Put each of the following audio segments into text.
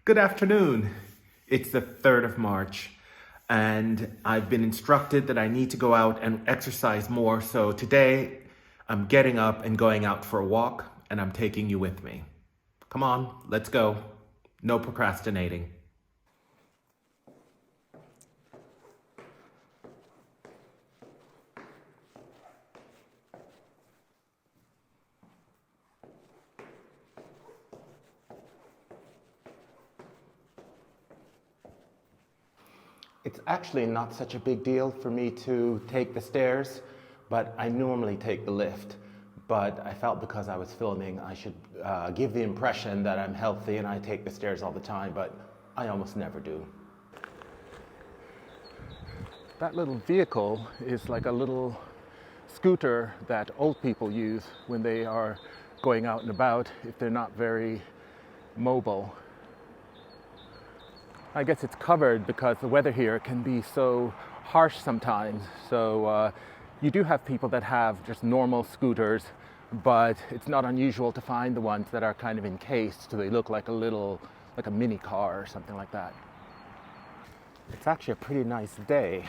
Good afternoon. It's the 3rd of March, and I've been instructed that I need to go out and exercise more. So today I'm getting up and going out for a walk, and I'm taking you with me. Come on, let's go. No procrastinating. It's actually not such a big deal for me to take the stairs, but I normally take the lift. But I felt because I was filming, I should give the impression that I'm healthy and I take the stairs all the time, but I almost never do. That little vehicle is like a little scooter that old people use when they are going out and about if they're not very mobile. I guess it's covered because the weather here can be so harsh sometimes. So you do have people that have just normal scooters, but it's not unusual to find the ones that are kind of encased so they look like like a mini car or something like that. It's actually a pretty nice day.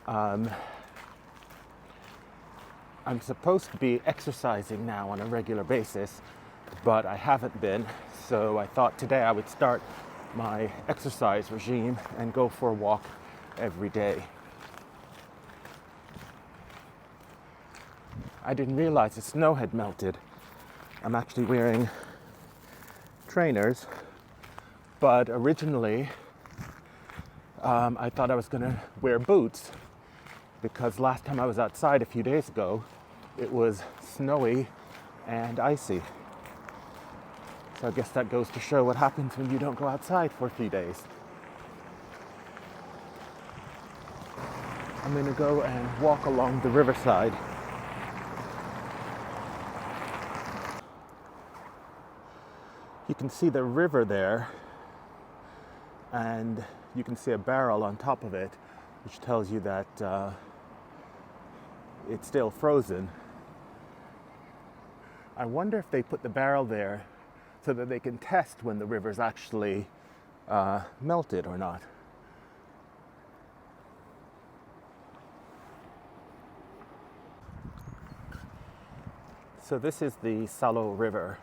I'm supposed to be exercising now on a regular basis, but I haven't been. So I thought today I would start my exercise regime and go for a walk every day. I didn't realize the snow had melted. I'm actually wearing trainers, but originally I thought I was going to wear boots because last time I was outside a few days ago, it was snowy and icy. So I guess that goes to show what happens when you don't go outside for a few days. I'm gonna go and walk along the riverside. You can see the river there, and you can see a barrel on top of it, which tells you that it's still frozen. I wonder if they put the barrel there so that they can test when the river's actually melted or not. So this is the Salo River,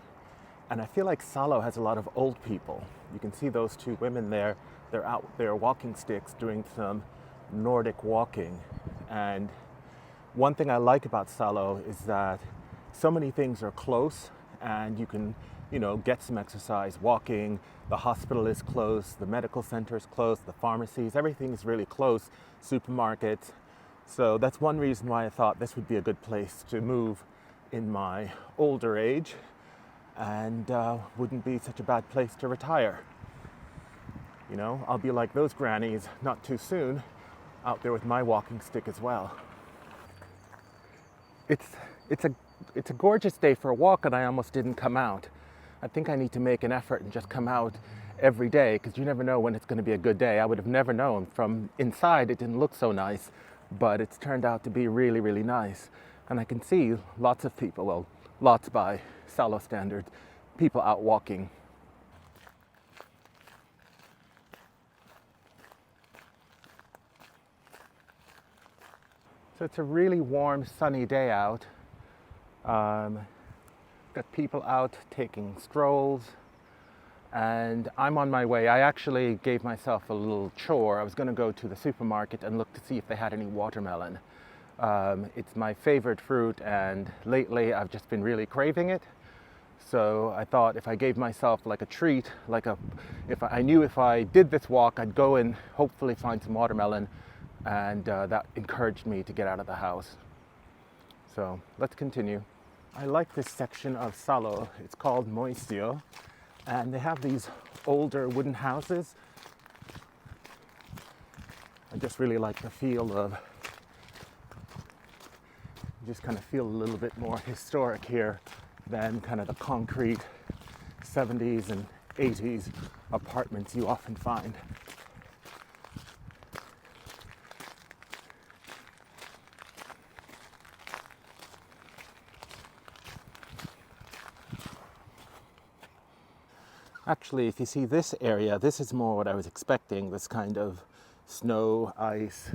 and I feel like Salo has a lot of old people. You can see those two women there. They're out with their walking sticks doing some Nordic walking. And one thing I like about Salo is that so many things are close and you can get some exercise walking. The hospital is close, the medical center is close, the pharmacies, everything is really close, supermarkets. So that's one reason why I thought this would be a good place to move in my older age, and wouldn't be such a bad place to retire. I'll be like those grannies not too soon, out there with my walking stick as well. It's a gorgeous day for a walk, and I almost didn't come out. I think I need to make an effort and just come out every day, because you never know when it's going to be a good day. I would have never known. From inside it didn't look so nice, but it's turned out to be really, really nice. And I can see lots of people, well, lots by Salo standards, people out walking. So it's a really warm, sunny day out. Got people out taking strolls, and I'm on my way. I actually gave myself a little chore. I was going to go to the supermarket and look to see if they had any watermelon. It's my favorite fruit, and lately I've just been really craving it. So I thought if I gave myself like a treat, if I did this walk, I'd go and hopefully find some watermelon, and that encouraged me to get out of the house. So let's continue. I like this section of Salo. It's called Moistio, and they have these older wooden houses. I just really like the feel of, you just kind of feel a little bit more historic here than kind of the concrete 70s and 80s apartments you often find. Actually, if you see this area, this is more what I was expecting, this kind of snow, ice,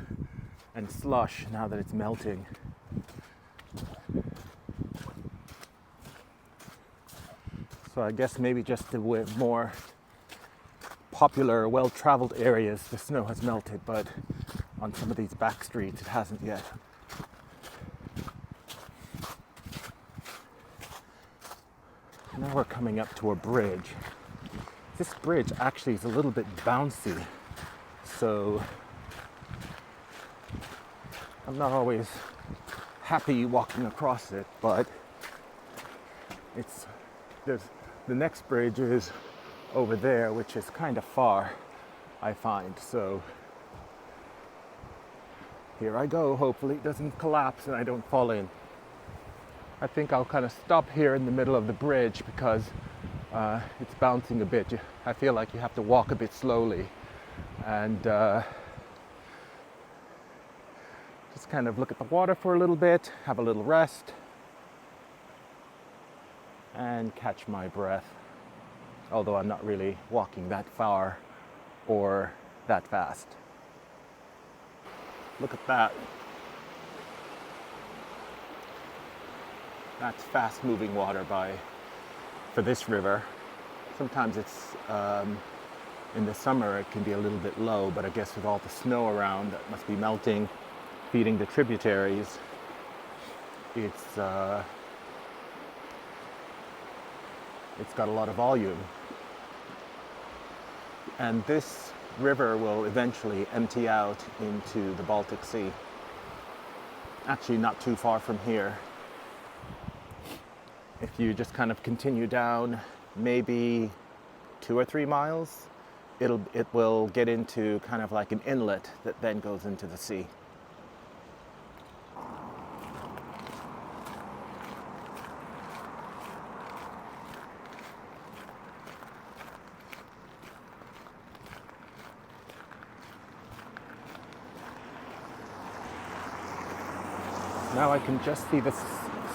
and slush now that it's melting. So I guess maybe just the more popular, well-traveled areas, the snow has melted, but on some of these back streets, it hasn't yet. Now we're coming up to a bridge. This bridge actually is a little bit bouncy, so I'm not always happy walking across it, but the next bridge is over there, which is kind of far, I find. So here I go. Hopefully it doesn't collapse and I don't fall in. I think I'll kind of stop here in the middle of the bridge because it's bouncing a bit. I feel like you have to walk a bit slowly and just kind of look at the water for a little bit, have a little rest, and catch my breath. Although I'm not really walking that far or that fast. Look at that. That's fast moving water for this river. Sometimes it's, in the summer it can be a little bit low, but I guess with all the snow around that must be melting, feeding the tributaries, it's got a lot of volume. And this river will eventually empty out into the Baltic Sea. Actually, not too far from here. If you just kind of continue down maybe 2 or 3 miles, it will get into kind of like an inlet that then goes into the sea. Now I can just see the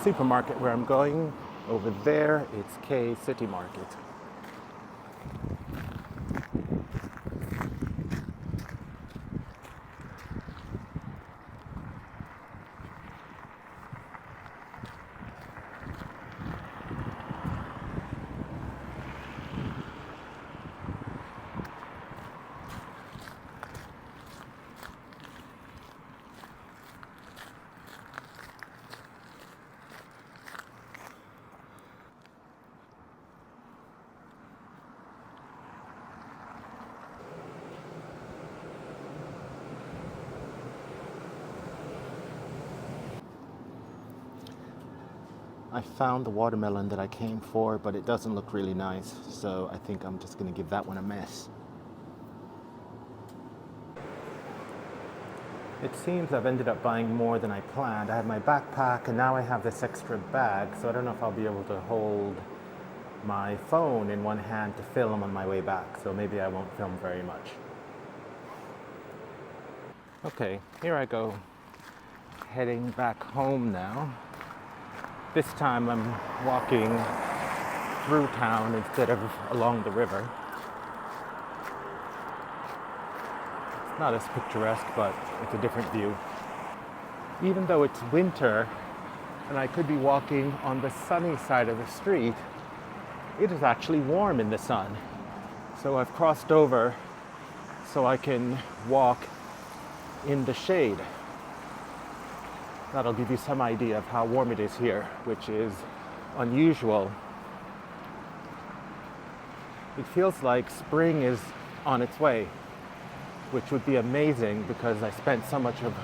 supermarket where I'm going. Over there, it's K-Citymarket. I found the watermelon that I came for, but it doesn't look really nice, so I think I'm just going to give that one a miss. It seems I've ended up buying more than I planned. I had my backpack and now I have this extra bag, so I don't know if I'll be able to hold my phone in one hand to film on my way back, so maybe I won't film very much. Okay, here I go, heading back home now. This time I'm walking through town instead of along the river. It's not as picturesque, but it's a different view. Even though it's winter and I could be walking on the sunny side of the street, it is actually warm in the sun. So I've crossed over so I can walk in the shade. That'll give you some idea of how warm it is here, which is unusual. It feels like spring is on its way, which would be amazing because I spent so much of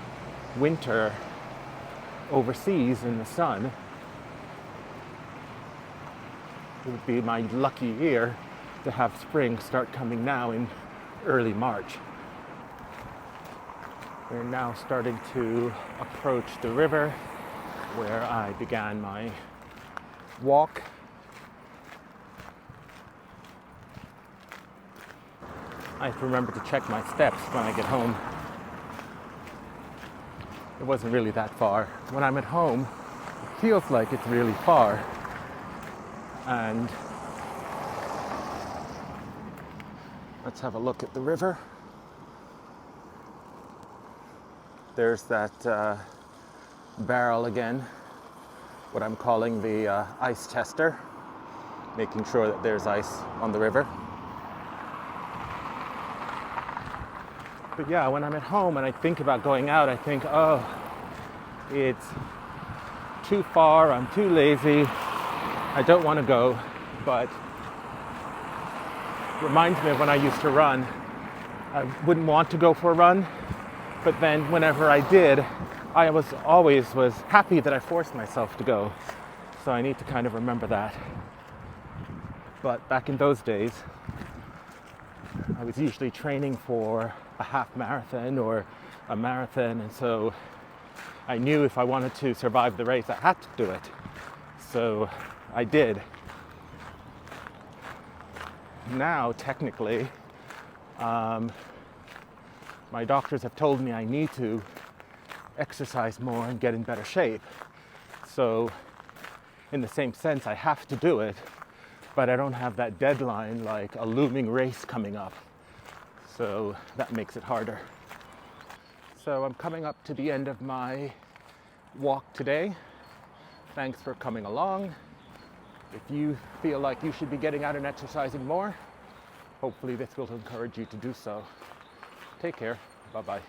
winter overseas in the sun. It would be my lucky year to have spring start coming now in early March. We're now starting to approach the river where I began my walk. I have to remember to check my steps when I get home. It wasn't really that far. When I'm at home, it feels like it's really far. And Let's have a look at the river. There's that barrel again, what I'm calling the ice tester, making sure that there's ice on the river. But yeah, when I'm at home and I think about going out, I think, oh, it's too far, I'm too lazy, I don't want to go. But it reminds me of when I used to run. I wouldn't want to go for a run, but then whenever I did, I always was happy that I forced myself to go. So I need to kind of remember that. But back in those days, I was usually training for a half marathon or a marathon, and so I knew if I wanted to survive the race, I had to do it. So I did. Now, technically, my doctors have told me I need to exercise more and get in better shape. So in the same sense, I have to do it, but I don't have that deadline like a looming race coming up. So that makes it harder. So I'm coming up to the end of my walk today. Thanks for coming along. If you feel like you should be getting out and exercising more, hopefully this will encourage you to do so. Take care. Bye-bye.